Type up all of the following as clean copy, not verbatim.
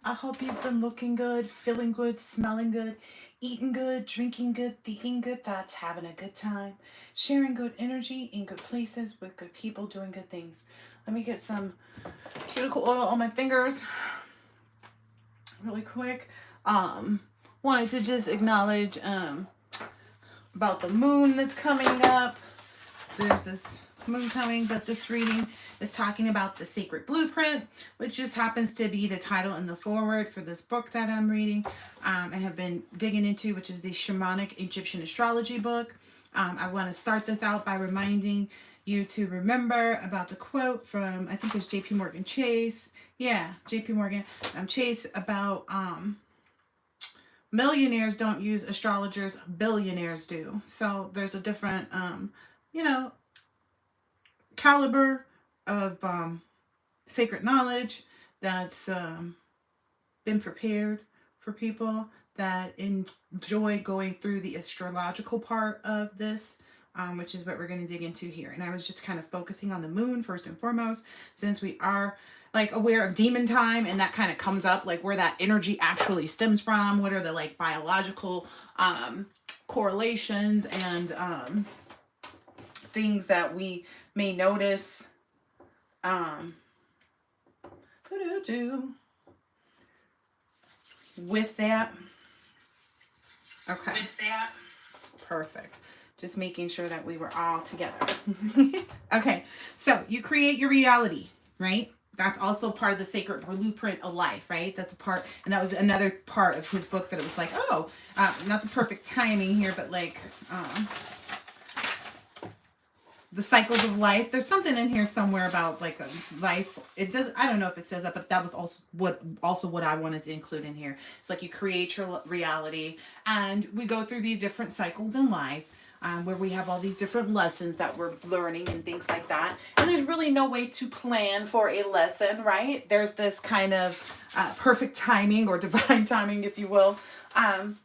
I hope you've been looking good, feeling good, smelling good, eating good, drinking good, thinking good thoughts, having a good time, sharing good energy in good places with good people, doing good things. Let me get some cuticle oil on my fingers really quick. Um, Wanted to just acknowledge about the moon that's coming up. So there's this moon coming, but this reading is talking about the sacred blueprint, which just happens to be the title and the foreword for this book that I'm reading and have been digging into, which is the Shamanic Egyptian Astrology book. I want to start this out by reminding you to remember about the quote from, I think it's JP Morgan Chase. Yeah, JP Morgan Chase about millionaires don't use astrologers, billionaires do. So there's a different, you know, caliber of sacred knowledge that's been prepared for people that enjoy going through the astrological part of this, which is what we're going to dig into here. And I was just kind of focusing on the moon first and foremost, since we are like aware of demon time, and that kind of comes up, like where that energy actually stems from. What are the like biological correlations and things that we may notice. With that, okay. With that, perfect. Just making sure that we were all together. Okay, so you create your reality, right? That's also part of the sacred blueprint of life, right? That's a part, and that was another part of his book that it was like, oh, not the perfect timing here, but like, the cycles of life. There's something in here somewhere about like a life. It does. I don't know if it says that, but that was also what I wanted to include in here. It's like you create your reality, and we go through these different cycles in life. Where we have all these different lessons that we're learning and things like that. And there's really no way to plan for a lesson, right? There's this kind of perfect timing or divine timing, if you will. No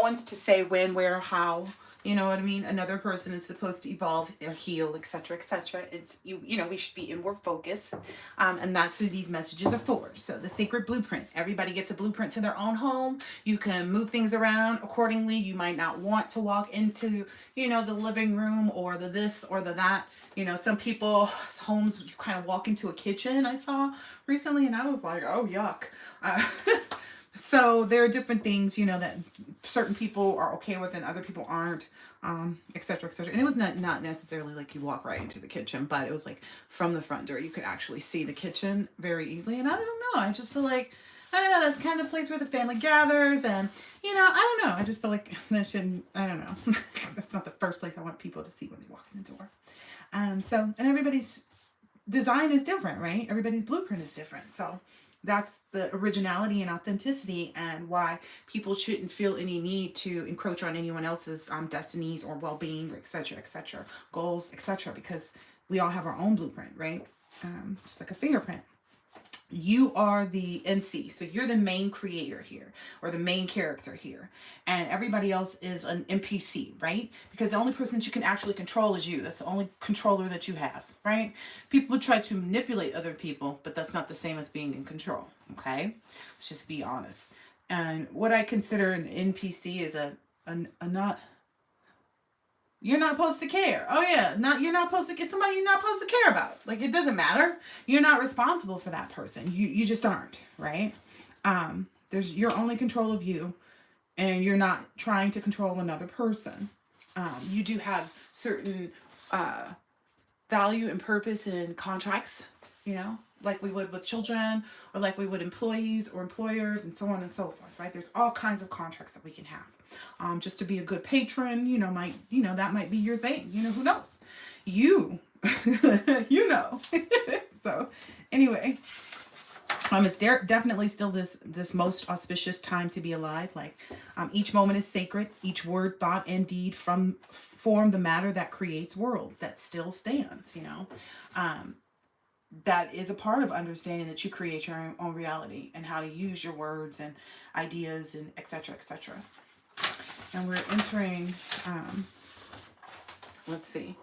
one's to say when, where, how. You know what I mean? Another person is supposed to evolve or heal, etc., etc. It's we should be inward focused, and that's who these messages are for. So the sacred blueprint. Everybody gets a blueprint to their own home. You can move things around accordingly. You might not want to walk into the living room or the this or the that. Some people's homes you kind of walk into a kitchen. I saw recently, and I was like, oh yuck. So there are different things, that certain people are okay with and other people aren't, et cetera, et cetera. And it was not necessarily like you walk right into the kitchen, but it was like from the front door, you could actually see the kitchen very easily. And I don't know, I just feel like, I don't know, that's kind of the place where the family gathers and, I don't know. I just feel like that shouldn't, I don't know. That's not the first place I want people to see when they walk in the door. And everybody's design is different, right? Everybody's blueprint is different. So that's the originality and authenticity, and why people shouldn't feel any need to encroach on anyone else's destinies or well-being, or etc., goals, etc., because we all have our own blueprint, right? Just like a fingerprint. You are the MC, so you're the main creator here, or the main character here, and everybody else is an NPC, right? Because the only person that you can actually control is you. That's the only controller that you have, right? People try to manipulate other people, but that's not the same as being in control, okay? Let's just be honest. And what I consider an NPC is a not. You're not supposed to care. Oh yeah, you're not supposed to get somebody you're not supposed to care about. Like, it doesn't matter. You're not responsible for that person. You just aren't, right? You're only control of you, and you're not trying to control another person. You do have certain value and purpose in contracts, like we would with children, or like we would employees or employers, and so on and so forth, right? There's all kinds of contracts that we can have. Just to be a good patron, that might be your thing. Who knows? So anyway, it's definitely still this most auspicious time to be alive. Like, each moment is sacred. Each word, thought, and deed form the matter that creates worlds that still stands. That is a part of understanding that you create your own reality, and how to use your words and ideas and etc., etc. And we're entering, let's see,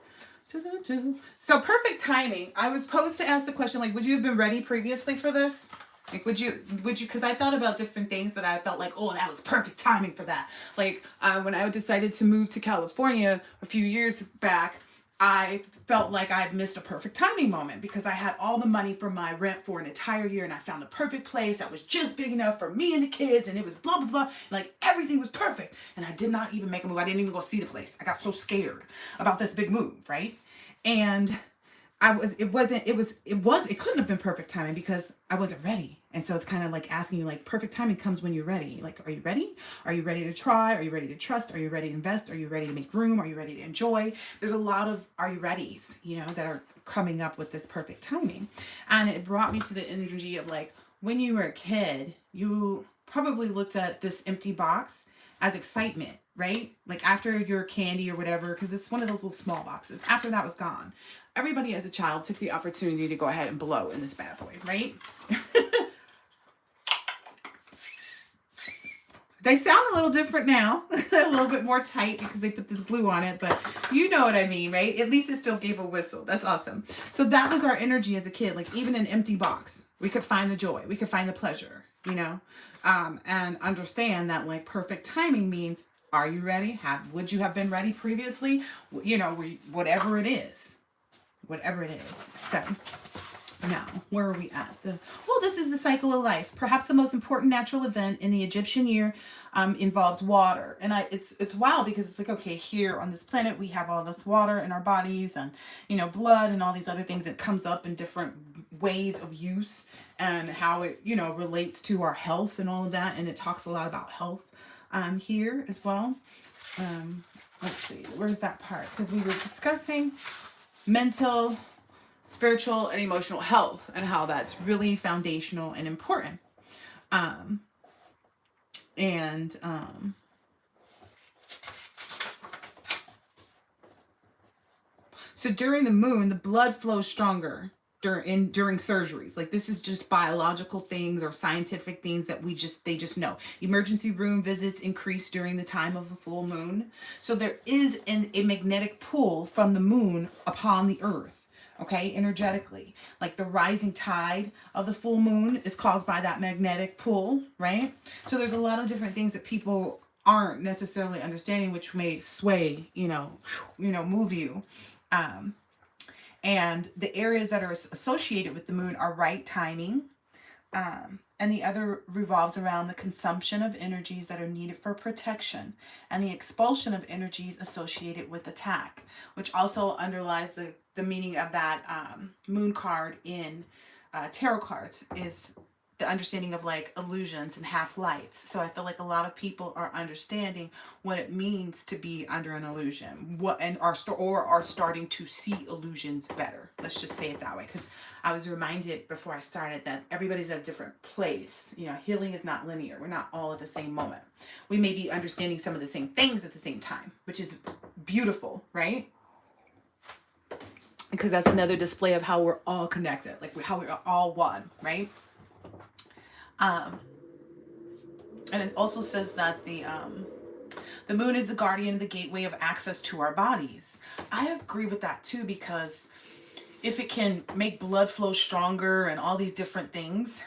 So perfect timing. I was posed to ask the question, like, would you have been ready previously for this? Like, because I thought about different things that I felt like, oh, that was perfect timing for that. Like, when I decided to move to California a few years back, I felt like I had missed a perfect timing moment because I had all the money for my rent for an entire year and I found a perfect place that was just big enough for me and the kids and it was blah, blah, blah. Like everything was perfect. And I did not even make a move. I didn't even go see the place. I got so scared about this big move, right? And it couldn't have been perfect timing because I wasn't ready. And so it's kind of like asking you, like, perfect timing comes when you're ready. Like, are you ready? Are you ready to try? Are you ready to trust? Are you ready to invest? Are you ready to make room? Are you ready to enjoy? There's a lot of are you readies, that are coming up with this perfect timing. And it brought me to the energy of like, when you were a kid, you probably looked at this empty box as excitement, right? Like after your candy or whatever, because it's one of those little small boxes. After that was gone, everybody as a child took the opportunity to go ahead and blow in this bad boy, right? They sound a little different now, a little bit more tight because they put this glue on it, but you know what I mean, right? At least it still gave a whistle. That's awesome. So that was our energy as a kid. Like even an empty box, we could find the joy, we could find the pleasure, and understand that like perfect timing means, are you ready? Would you have been ready previously? Whatever it is. So now, where are we at? This is the cycle of life. Perhaps the most important natural event in the Egyptian year involved water. And it's wild because it's like, okay, here on this planet, we have all this water in our bodies and, blood and all these other things that comes up in different ways of use and how it, relates to our health and all of that. And it talks a lot about health here as well. Let's see, where's that part? Because we were discussing mental, spiritual, and emotional health and how that's really foundational and important. So during the moon, the blood flows stronger during surgeries. Like this is just biological things or scientific things that they just know. Emergency room visits increase during the time of a full moon. So there is a magnetic pull from the moon upon the earth. Okay, energetically, like the rising tide of the full moon is caused by that magnetic pull, right? So there's a lot of different things that people aren't necessarily understanding, which may sway, move you. And the areas that are associated with the moon are right timing. And the other revolves around the consumption of energies that are needed for protection and the expulsion of energies associated with attack, which also underlies the meaning of that moon card in tarot cards is the understanding of like illusions and half lights. So I feel like a lot of people are understanding what it means to be under an illusion, are starting to see illusions better. Let's just say it that way, because I was reminded before I started that everybody's at a different place. Healing is not linear. We're not all at the same moment. We may be understanding some of the same things at the same time, which is beautiful, right? Because that's another display of how we're all connected, like how we are all one, right? And it also says that the moon is the guardian, the gateway of access to our bodies. I agree with that too, because if it can make blood flow stronger and all these different things,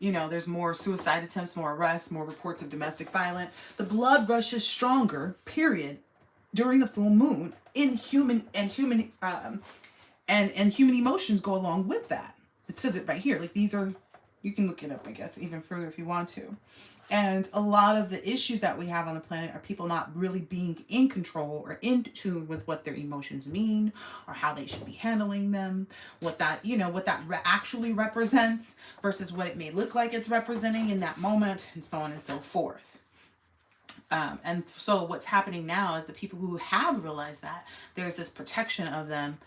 there's more suicide attempts, more arrests, more reports of domestic violence. The blood rushes stronger, period, during the full moon in human emotions go along with that. It says it right here. Like these are, you can look it up, I guess, even further if you want to. And a lot of the issues that we have on the planet are people not really being in control or in tune with what their emotions mean or how they should be handling them, what that actually represents versus what it may look like it's representing in that moment, and so on and so forth. And so what's happening now is the people who have realized that there's this protection of them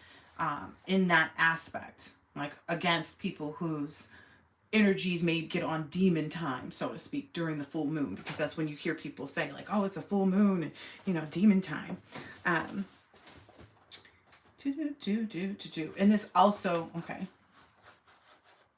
in that aspect, like against people whose energies may get on demon time, so to speak, during the full moon, because that's when you hear people say like, oh, it's a full moon and demon time. And this also, okay,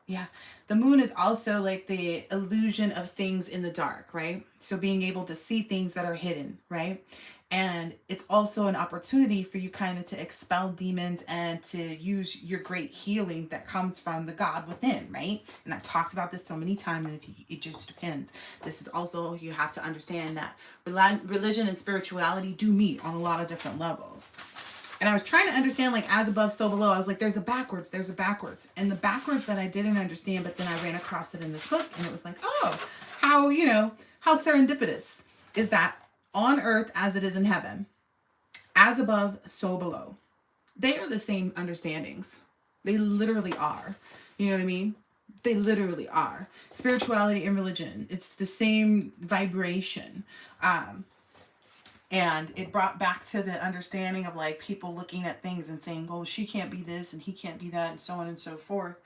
yeah, the moon is also like the illusion of things in the dark, right? So being able to see things that are hidden, right? And it's also an opportunity for you kind of to expel demons and to use your great healing that comes from the God within, right? And I've talked about this so many times, and it just depends. This is also, you have to understand that religion and spirituality do meet on a lot of different levels. And I was trying to understand, like, as above, so below. I was like, there's a backwards, there's a backwards. And the backwards that I didn't understand, but then I ran across it in this book, and it was like, oh, how, how serendipitous is that on earth as it is in heaven, as above, so below. They are the same understandings. They literally are. You know what I mean? They literally are. Spirituality and religion, it's the same vibration. And it brought back to the understanding of like people looking at things and saying, oh, she can't be this and he can't be that and so on and so forth.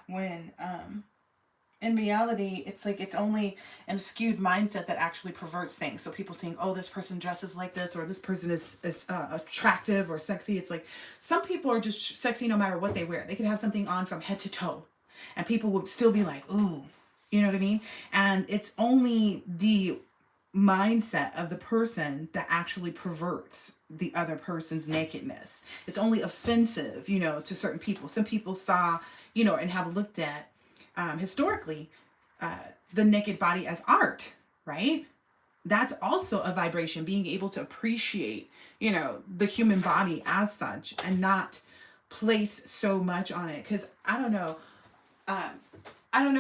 When in reality, it's like it's only a skewed mindset that actually perverts things. So people saying, oh, this person dresses like this, or this person is attractive or sexy. It's like some people are just sexy no matter what they wear. They could have something on from head to toe and people would still be like, ooh, you know what I mean? And it's only the mindset of the person that actually perverts the other person's nakedness. It's only offensive, to certain people. Some people saw, and have looked at historically, the naked body as art, right? That's also a vibration, being able to appreciate, the human body as such and not place so much on it. Because I don't know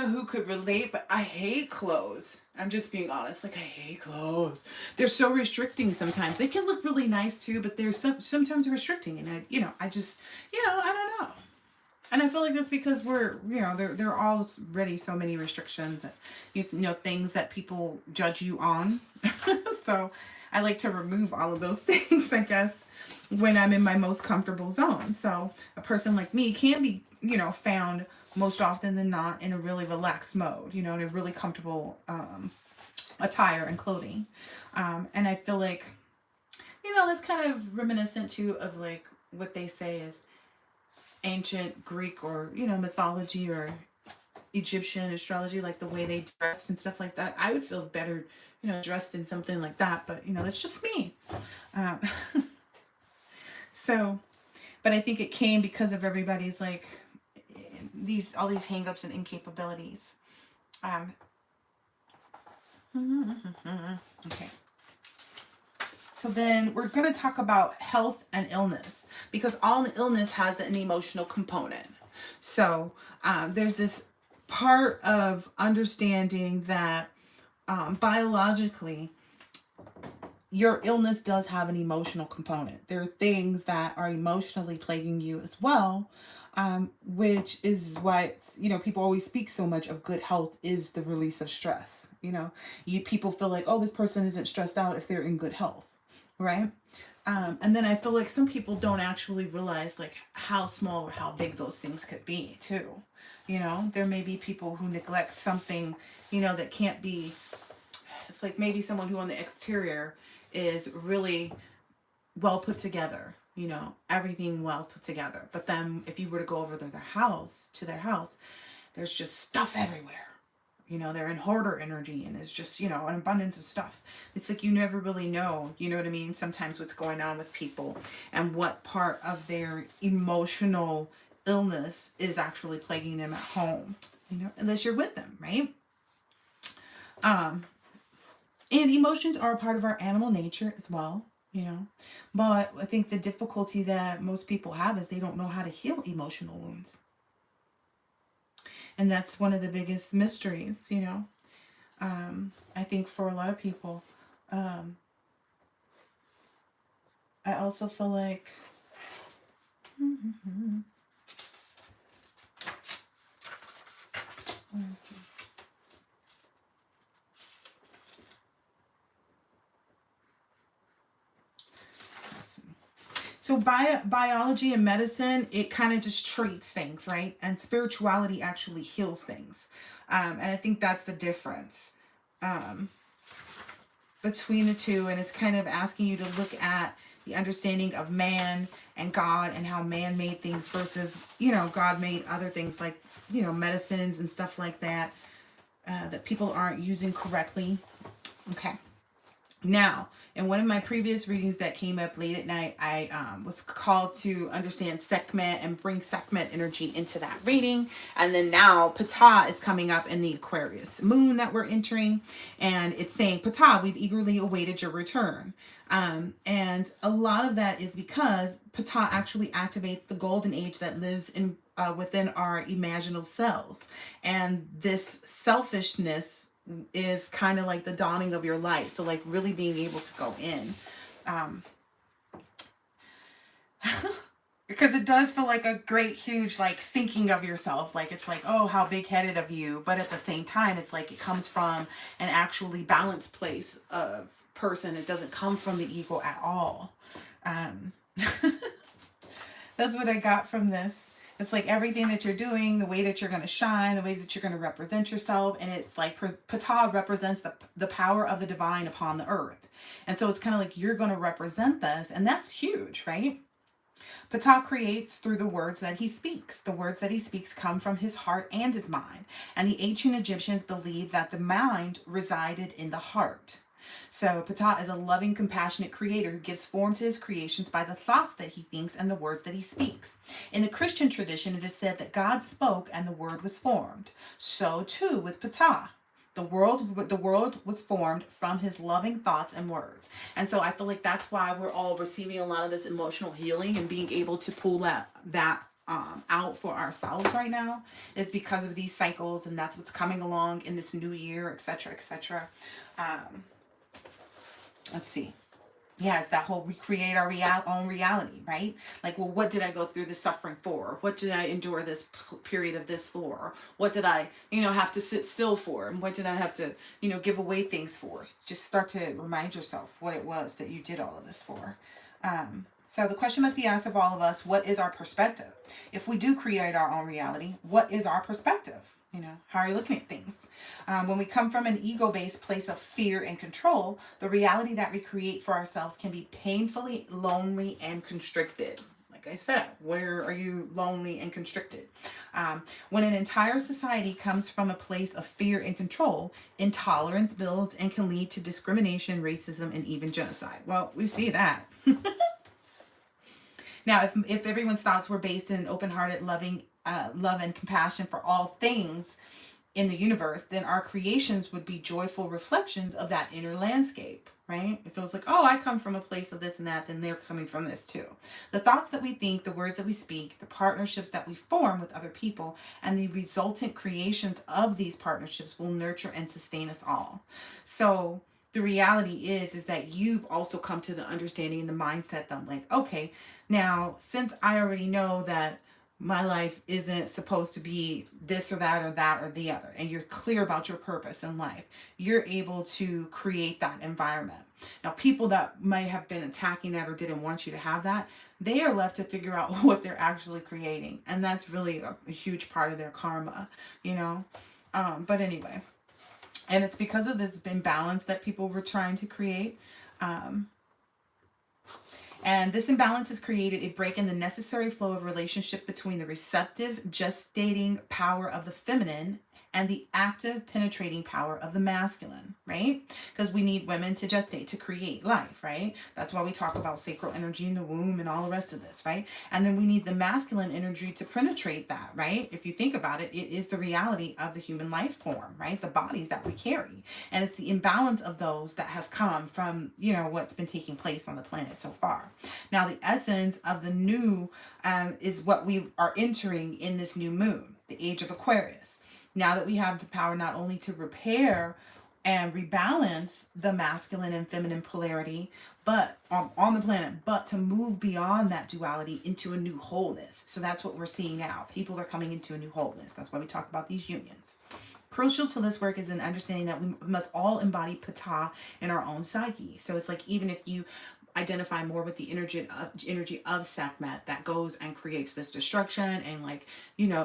who could relate, but I hate clothes. I'm just being honest. Like, I hate clothes. They're so restricting sometimes. They can look really nice too, but they're sometimes restricting. And I just, I don't know. And I feel like that's because we're, there are already so many restrictions, that, things that people judge you on. So I like to remove all of those things, I guess, when I'm in my most comfortable zone. So a person like me can be, found most often than not in a really relaxed mode, in a really comfortable attire and clothing. And I feel like, that's kind of reminiscent too of like what they say is ancient Greek or, mythology or Egyptian astrology, like the way they dressed and stuff like that. I would feel better, dressed in something like that, but, that's just me. So, but I think it came because of everybody's like all these hangups and incapabilities. Okay. So then we're going to talk about health and illness, because all illness has an emotional component. So there's this part of understanding that biologically, your illness does have an emotional component. There are things that are emotionally plaguing you as well, which is why people always speak so much of good health is the release of stress. People feel like, oh, this person isn't stressed out if they're in good health. Right? And then I feel like some people don't actually realize like how small or how big those things could be too. There may be people who neglect something, that can't be, it's like maybe someone who on the exterior is really well put together, everything well put together. But then if you were to go over to their house, there's just stuff everywhere. They're in hoarder energy and it's just, an abundance of stuff. It's like you never really know, you know what I mean? Sometimes what's going on with people and what part of their emotional illness is actually plaguing them at home, unless you're with them, right? And emotions are a part of our animal nature as well, But I think the difficulty that most people have is they don't know how to heal emotional wounds. And that's one of the biggest mysteries, I think for a lot of people. I also feel like, so biology and medicine, it kind of just treats things, right? And spirituality actually heals things. And I think that's the difference between the two. And it's kind of asking you to look at the understanding of man and God and how man made things versus, God made other things like, medicines and stuff like that, that people aren't using correctly. Okay. Now, in one of my previous readings that came up late at night, I was called to understand Sekhmet and bring Sekhmet energy into that reading. And then now Ptah is coming up in the Aquarius moon that we're entering. And it's saying, Ptah, we've eagerly awaited your return. And a lot of that is because Ptah actually activates the golden age that lives in within our imaginal cells. And this selfishness is kind of like the dawning of your light. So like really being able to go in. Because it does feel like a great, huge, like thinking of yourself. Like it's like, oh, how big headed of you. But at the same time, it's like it comes from an actually balanced place of person. It doesn't come from the ego at all. That's what I got from this. It's like everything that you're doing, the way that you're going to shine, the way that you're going to represent yourself. And it's like Ptah represents the power of the divine upon the earth. And so it's kind of like you're going to represent this. And that's huge, right? Ptah creates through the words that he speaks. The words that he speaks come from his heart and his mind. And the ancient Egyptians believed that the mind resided in the heart. So Ptah is a loving, compassionate creator who gives form to his creations by the thoughts that he thinks and the words that he speaks. In the Christian tradition, it is said that God spoke and the word was formed. So too with Ptah. The world was formed from his loving thoughts and words. And so I feel like that's why we're all receiving a lot of this emotional healing and being able to pull that out for ourselves right now is because of these cycles, and that's what's coming along in this new year, etc., etc. Let's see. Yeah, it's that whole we create our own reality, right? Like, well, what did I go through the suffering for? What did I endure this period of this for? What did I, have to sit still for? And what did I have to, give away things for? Just start to remind yourself what it was that you did all of this for. So the question must be asked of all of us, what is our perspective? If we do create our own reality, what is our perspective? How are you looking at things? When we come from an ego-based place of fear and control, the reality that we create for ourselves can be painfully lonely and constricted. Like I said, where are you lonely and constricted? When an entire society comes from a place of fear and control, intolerance builds and can lead to discrimination, racism, and even genocide. Well, we see that. Now, if everyone's thoughts were based in an open-hearted, loving love and compassion for all things in the universe, then our creations would be joyful reflections of that inner landscape, right? If it was like, oh, I come from a place of this and that, then they're coming from this too. The thoughts that we think, the words that we speak, the partnerships that we form with other people, and the resultant creations of these partnerships will nurture and sustain us all. So the reality is that you've also come to the understanding and the mindset that, like, okay, now since I already know that my life isn't supposed to be this or that or the other, and you're clear about your purpose in life, you're able to create that environment. Now, people that might have been attacking that or didn't want you to have that, they are left to figure out what they're actually creating. And that's really a huge part of their karma, But anyway, and it's because of this imbalance that people were trying to create. And this imbalance has created a break in the necessary flow of relationship between the receptive, gestating power of the feminine and the active, penetrating power of the masculine, right? Because we need women to gestate, to create life, right? That's why we talk about sacral energy in the womb and all the rest of this, right? And then we need the masculine energy to penetrate that, right? If you think about it, it is the reality of the human life form, right? The bodies that we carry. And it's the imbalance of those that has come from, what's been taking place on the planet so far. Now, the essence of the new is what we are entering in this new moon, the age of Aquarius. Now that we have the power not only to repair and rebalance the masculine and feminine polarity, but on the planet, but to move beyond that duality into a new wholeness. So that's what we're seeing now. People are coming into a new wholeness. That's why we talk about these unions. Crucial to this work is an understanding that we must all embody Ptah in our own psyche. So it's like, even if you identify more with the energy of Sekhmet that goes and creates this destruction and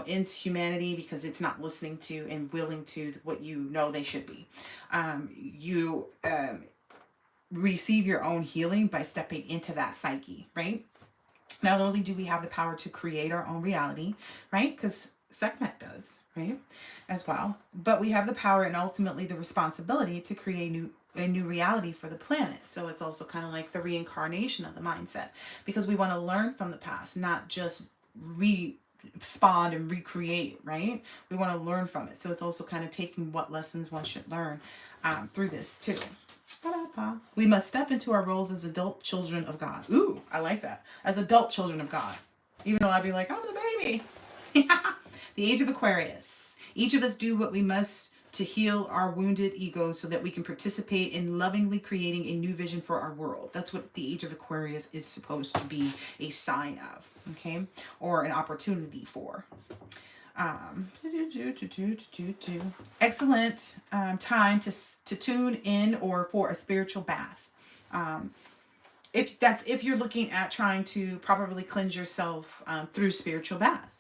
ends humanity because it's not listening to and willing to what they should be. You receive your own healing by stepping into that psyche, right? Not only do we have the power to create our own reality, right? Because Sekhmet does, right? As well. But we have the power and ultimately the responsibility to a new reality for the planet. So it's also kind of like the reincarnation of the mindset, because we want to learn from the past, not just spawn and recreate, right? We want to learn from it. So it's also kind of taking what lessons one should learn through this too. We must step into our roles as adult children of God. Ooh, I like that. As adult children of God. Even though I'd be like, I'm the baby. The age of Aquarius. Each of us do what we must to heal our wounded egos so that we can participate in lovingly creating a new vision for our world. That's what the age of Aquarius is supposed to be a sign of, okay? Or an opportunity for. Excellent time to tune in or for a spiritual bath. If you're looking at trying to properly cleanse yourself through spiritual baths.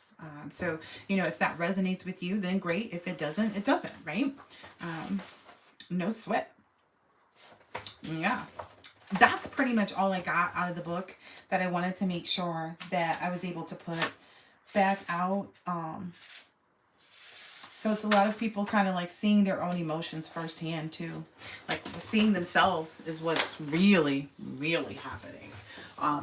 So, if that resonates with you, then great. If it doesn't, it doesn't, right? No sweat. Yeah. That's pretty much all I got out of the book that I wanted to make sure that I was able to put back out. So it's a lot of people kind of like seeing their own emotions firsthand too. Like seeing themselves is what's really, really happening.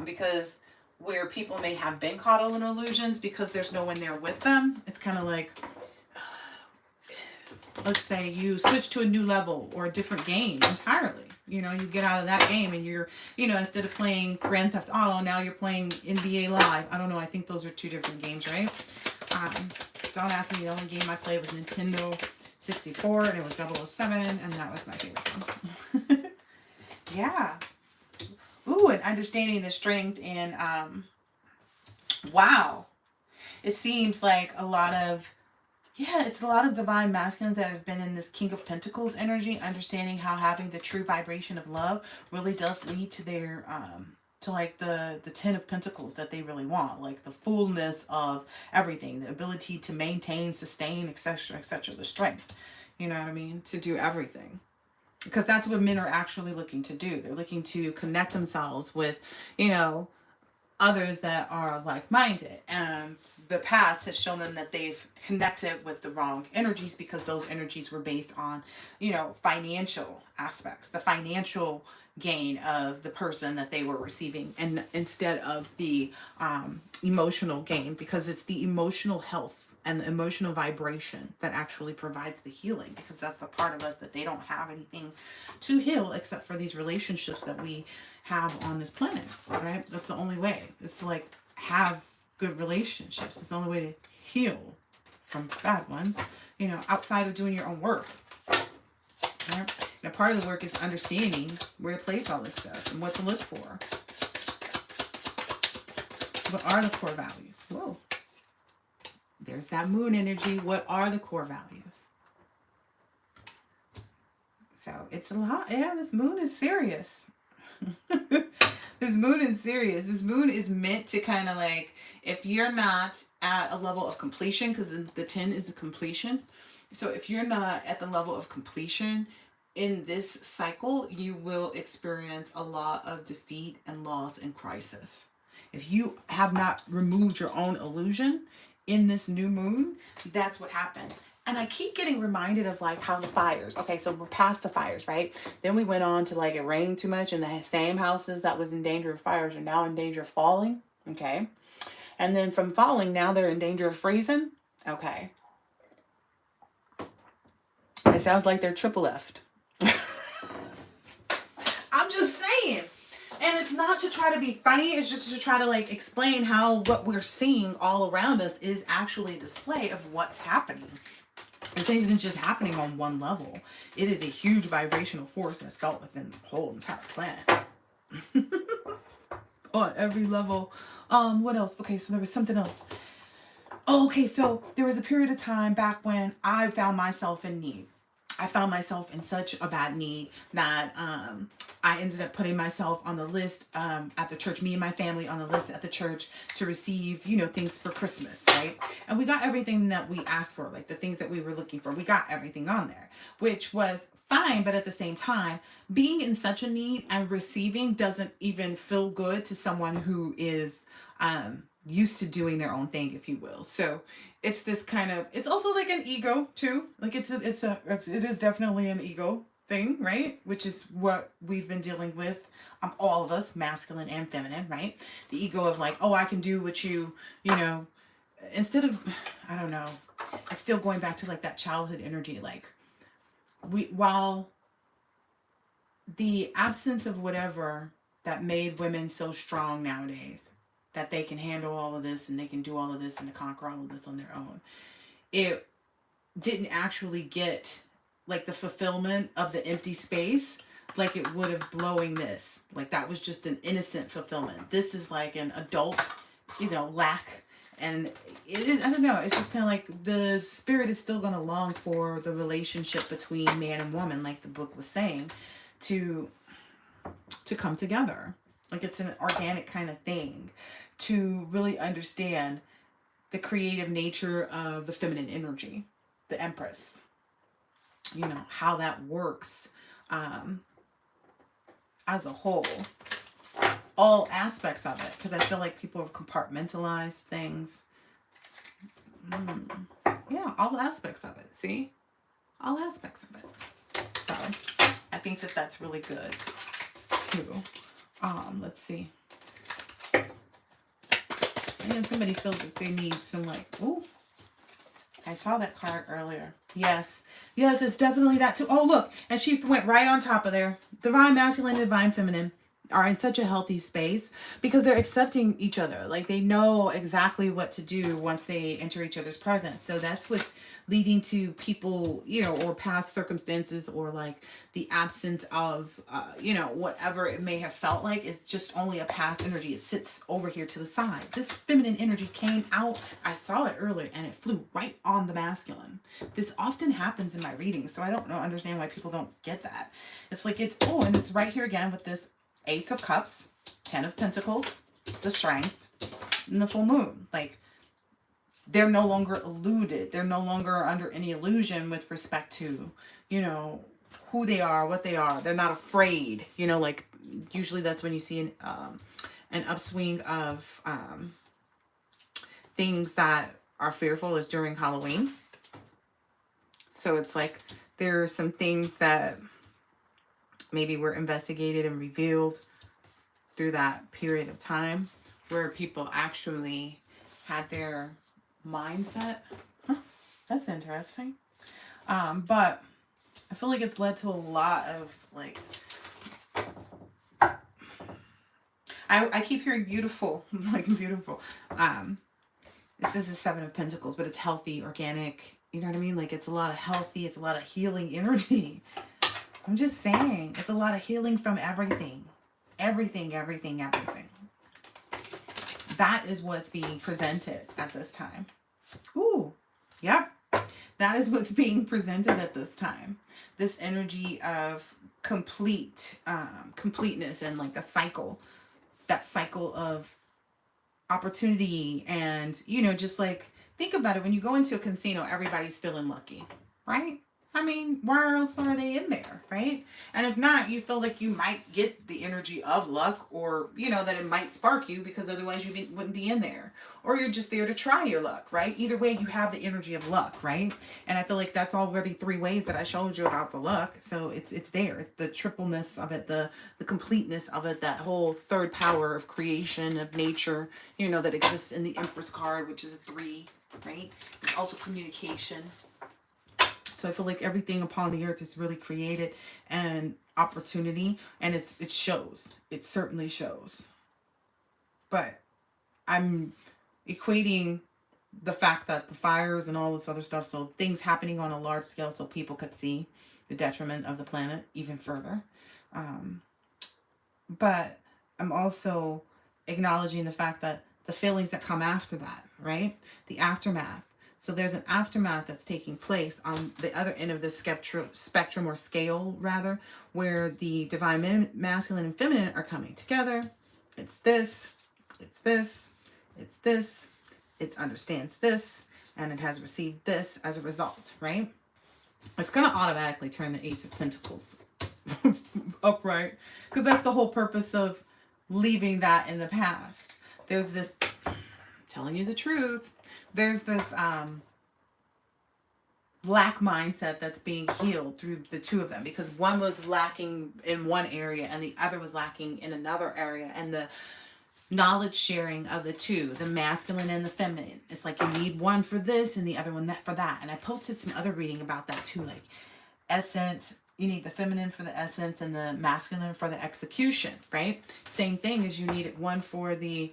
Because where people may have been caught in illusions because there's no one there with them, it's kind of like, let's say you switch to a new level or a different game entirely. You get out of that game and you're, instead of playing Grand Theft Auto, now you're playing NBA Live. I don't know. I think those are two different games, right? Don't ask me. The only game I played was Nintendo 64 and it was 007 and that was my favorite one. Yeah. Ooh, and understanding the strength and, wow. It seems like it's a lot of divine masculines that have been in this King of Pentacles energy, understanding how having the true vibration of love really does lead to their, to like the 10 of Pentacles that they really want, like the fullness of everything, the ability to maintain, sustain, etc., the strength, you know what I mean, to do everything. Because that's what men are actually looking to do. They're looking to connect themselves with, others that are like-minded. And the past has shown them that they've connected with the wrong energies because those energies were based on, financial aspects, the financial gain of the person that they were receiving, and instead of the emotional gain, because it's the emotional health and the emotional vibration that actually provides the healing, because that's the part of us that they don't have anything to heal except for these relationships that we have on this planet, right? That's the only way. It's to like have good relationships. It's the only way to heal from bad ones, outside of doing your own work. Right? And a part of the work is understanding where to place all this stuff and what to look for. What are the core values? Whoa. There's that moon energy. What are the core values? So it's a lot. Yeah, this moon is serious. This moon is serious. This moon is meant to kind of like, if you're not at a level of completion, because the 10 is the completion. So if you're not at the level of completion in this cycle, you will experience a lot of defeat and loss and crisis. If you have not removed your own illusion in this new moon, that's what happens. And I keep getting reminded of like how the fires, okay, so we're past the fires, right? Then we went on to like it rained too much and the same houses that was in danger of fires are now in danger of falling, okay? And then from falling, now they're in danger of freezing, okay? It sounds like they're triple F'd. I'm just saying. And it's not to try to be funny, it's just to try to like explain how what we're seeing all around us is actually a display of what's happening. This isn't just happening on one level. It is a huge vibrational force that's felt within the whole entire planet. On every level. What else? Okay, so there was something else. Oh, okay, so there was a period of time back when I found myself in need. I found myself in such a bad need that I ended up putting myself on the list at the church, me and my family on the list at the church to receive, things for Christmas, right? And we got everything that we asked for, like the things that we were looking for. We got everything on there, which was fine. But at the same time, being in such a need and receiving doesn't even feel good to someone who is used to doing their own thing, if you will. So it's this kind of, it's also like an ego too. Like it is definitely an ego thing, right? Which is what we've been dealing with, all of us, masculine and feminine, right? The ego of like, oh, I can do what you know, instead of, I don't know, it's still going back to like that childhood energy. Like, while the absence of whatever that made women so strong nowadays, that they can handle all of this and they can do all of this and conquer all of this on their own, it didn't actually get like the fulfillment of the empty space like it would have blowing this. Like that was just an innocent fulfillment. This is like an adult, lack. And I don't know, it's just kind of like the spirit is still going to long for the relationship between man and woman, like the book was saying, to come together. Like it's an organic kind of thing, to really understand the creative nature of the feminine energy, the Empress, how that works as a whole, all aspects of it, because I feel like people have compartmentalized things. Yeah, all aspects of it. See, all aspects of it. So I think that that's really good too. Let's see. And if somebody feels like they need some ooh, I saw that card earlier. Yes, it's definitely that too. Oh, look, and she went right on top of there. Divine masculine and divine feminine are in such a healthy space because they're accepting each other. Like they know exactly what to do once they enter each other's presence. So that's what's leading to people, or past circumstances, or like the absence of, whatever it may have felt like. It's just only a past energy. It sits over here to the side. This feminine energy came out. I saw it earlier and it flew right on the masculine. This often happens in my readings. So I don't understand why people don't get that. It's like and it's right here again with this Ace of Cups, 10 of Pentacles, the Strength, and the full moon. Like, they're no longer eluded. They're no longer under any illusion with respect to, who they are, what they are. They're not afraid. Like, usually that's when you see an upswing of things that are fearful is during Halloween. So it's like there are some things that maybe were investigated and revealed through that period of time where people actually had their mindset. That's interesting. But I feel like it's led to a lot of I keep hearing beautiful, beautiful. This is a 7 of Pentacles, but it's healthy, organic. You know what I mean? Like it's a lot of healthy, it's a lot of healing energy. I'm just saying, it's a lot of healing from everything. Everything. That is what's being presented at this time. Ooh, yep. That is what's being presented at this time. This energy of completeness and like a cycle. That cycle of opportunity and, just like, think about it. When you go into a casino, everybody's feeling lucky, right? I mean, why else are they in there, right? And if not, you feel like you might get the energy of luck, or, that it might spark you, because otherwise you wouldn't be in there. Or you're just there to try your luck, right? Either way, you have the energy of luck, right? And I feel like that's already 3 ways that I showed you about the luck. So it's there. It's the tripleness of it, the completeness of it, that whole third power of creation, of nature, that exists in the Empress card, which is a 3, right? It's also communication. So I feel like everything upon the earth is really created and opportunity, and it shows. It certainly shows. But I'm equating the fact that the fires and all this other stuff, so things happening on a large scale so people could see the detriment of the planet even further. But I'm also acknowledging the fact that the feelings that come after that, right? The aftermath. So there's an aftermath that's taking place on the other end of the spectrum or scale, rather, where the divine masculine and feminine are coming together. It's this, it's this, it's this, it understands this, and it has received this as a result, right? It's going to automatically turn the Ace of Pentacles upright, because that's the whole purpose of leaving that in the past. There's this, telling you the truth, there's this lack mindset that's being healed through the two of them, because one was lacking in one area and the other was lacking in another area, and the knowledge sharing of the two, the masculine and the feminine. It's like you need one for this and the other one that for that. And I posted some other reading about that too, like essence. You need the feminine for the essence and the masculine for the execution, right? Same thing as you needed one for the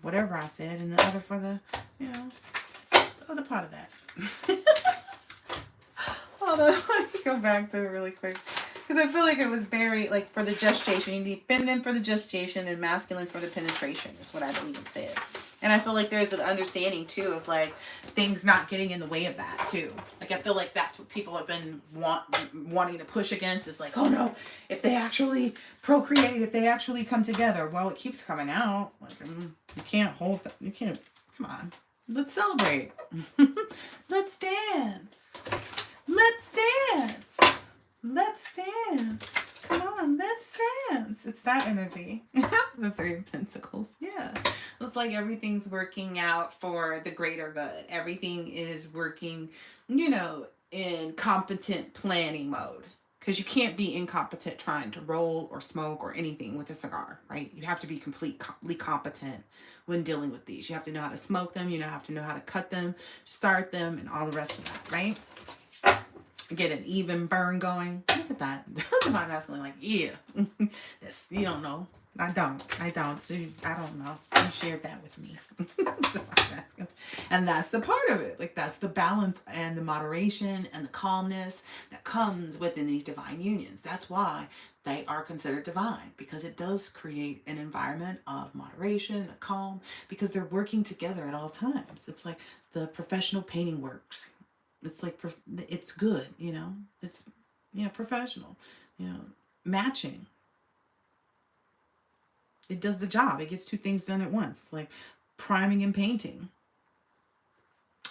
whatever I said, and the other for the, you know, other part of that. Hold on, let me go back to it really quick. Because I feel like it was very, like, for the gestation, you need feminine for the gestation and masculine for the penetration, is what I believe it said. And I feel like there's an understanding, too, of, like, things not getting in the way of that, too. Like, I feel like that's what people have been wanting to push against. Is like, oh, no, if they actually procreate, if they actually come together. Well, it keeps coming out. Like, you can't hold that. You can't. Come on. Let's celebrate. Let's dance. Let's dance. Let's dance. Come on, let's dance. It's that energy. The Three of Pentacles. Yeah. It's like everything's working out for the greater good. Everything is working, you know, in competent planning mode. Because you can't be incompetent trying to roll or smoke or anything with a cigar, right? You have to be completely competent when dealing with these. You have to know how to smoke them. You have to know how to cut them, start them, and all the rest of that, right? Get an even burn going. Look at that. Divine masculine, like, yeah. This, you don't know. I don't. So I don't know. You shared that with me. Divine masculine. And that's the part of it. Like, that's the balance and the moderation and the calmness that comes within these divine unions. That's why they are considered divine, because it does create an environment of moderation, a calm, because they're working together at all times. It's like the professional painting works. It's like, it's good, you know, it's, you know, professional, you know, matching. It does the job. It gets two things done at once. It's like priming and painting.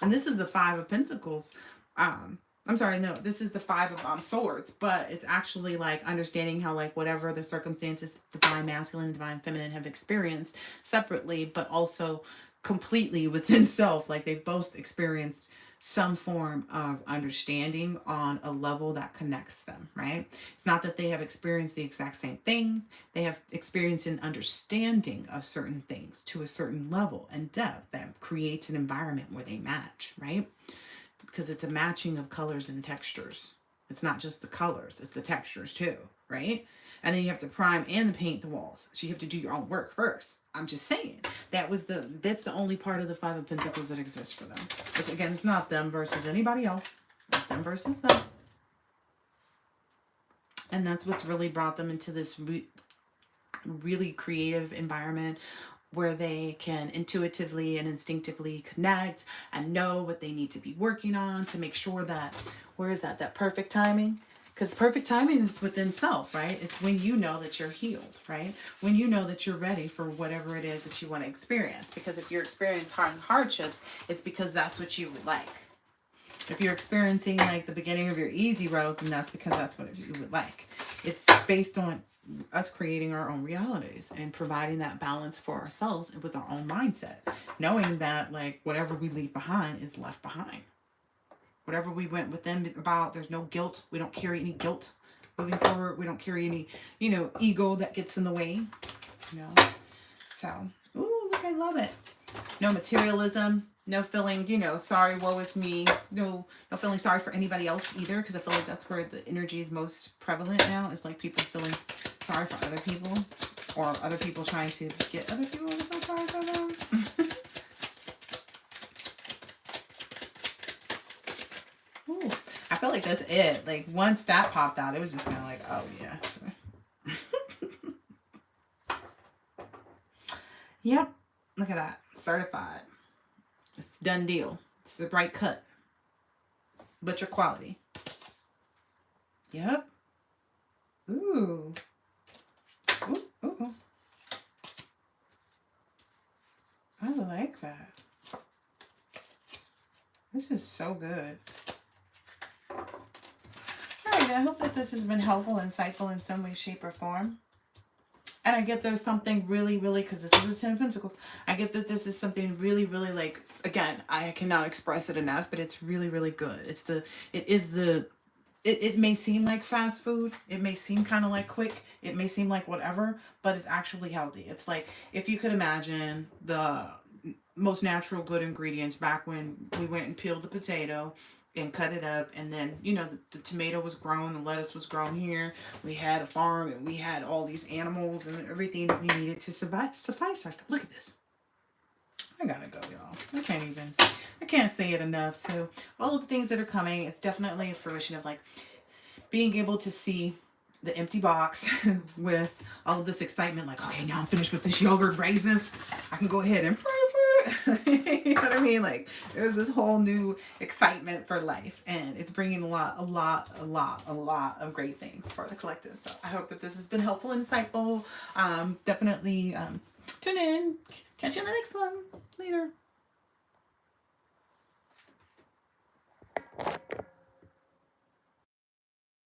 And this is the Five of Pentacles. I'm sorry, no, this is the Five of Swords, but it's actually like understanding how, like, whatever the circumstances, divine masculine and divine feminine have experienced separately, but also completely within self, like they've both experienced some form of understanding on a level that connects them, right? It's not that they have experienced the exact same things. They have experienced an understanding of certain things to a certain level and depth that creates an environment where they match, right? Because it's a matching of colors and textures. It's not just the colors, it's the textures too, right? And then you have to prime and paint the walls. So you have to do your own work first. I'm just saying. That's the only part of the Five of Pentacles that exists for them. Which, again, it's not them versus anybody else. It's them versus them. And that's what's really brought them into this really creative environment where they can intuitively and instinctively connect and know what they need to be working on to make sure that, where is that perfect timing? Because perfect timing is within self, right? It's when you know that you're healed, right? When you know that you're ready for whatever it is that you want to experience. Because if you're experiencing hardships, it's because that's what you would like. If you're experiencing like the beginning of your easy road, then that's because that's what you would like. It's based on us creating our own realities and providing that balance for ourselves and with our own mindset. Knowing that, like, whatever we leave behind is left behind. Whatever we went with them about, there's no guilt. We don't carry any guilt moving forward. We don't carry any, you know, ego that gets in the way. You know? So, ooh, look, I love it. No materialism. No feeling, you know, sorry, woe is me. No feeling sorry for anybody else either, because I feel like that's where the energy is most prevalent now. It's like people feeling sorry for other people, or other people trying to get other people to feel sorry for them. Ooh, I feel like that's it. Like, once that popped out, it was just kind of like, oh, yes. Yep. Look at that. Certified. It's a done deal. It's the right cut. Butcher quality. Yep. Ooh. Ooh, ooh, ooh. I like that. This is so good. Alright, I hope that this has been helpful, insightful in some way, shape, or form. And I get there's something really, really, because this is a Ten of Pentacles. I get that this is something really, really like, again, I cannot express it enough, but it's really, really good. It may seem like fast food. It may seem kind of like quick. It may seem like whatever, but it's actually healthy. It's like, if you could imagine the most natural good ingredients back when we went and peeled the potato and cut it up, and then the tomato was grown, the lettuce was grown here, we had a farm, and we had all these animals and everything that we needed to suffice ourselves. Look at this. I gotta go, y'all. I can't say it enough. So all of the things that are coming, it's definitely a fruition of like being able to see the empty box with all of this excitement, like, okay, now I'm finished with this yogurt raisins, I can go ahead and you know what I mean? Like, there's this whole new excitement for life, and it's bringing a lot of great things for the collective. So I hope that this has been helpful and insightful. Definitely tune in. Catch you in the next one. Later.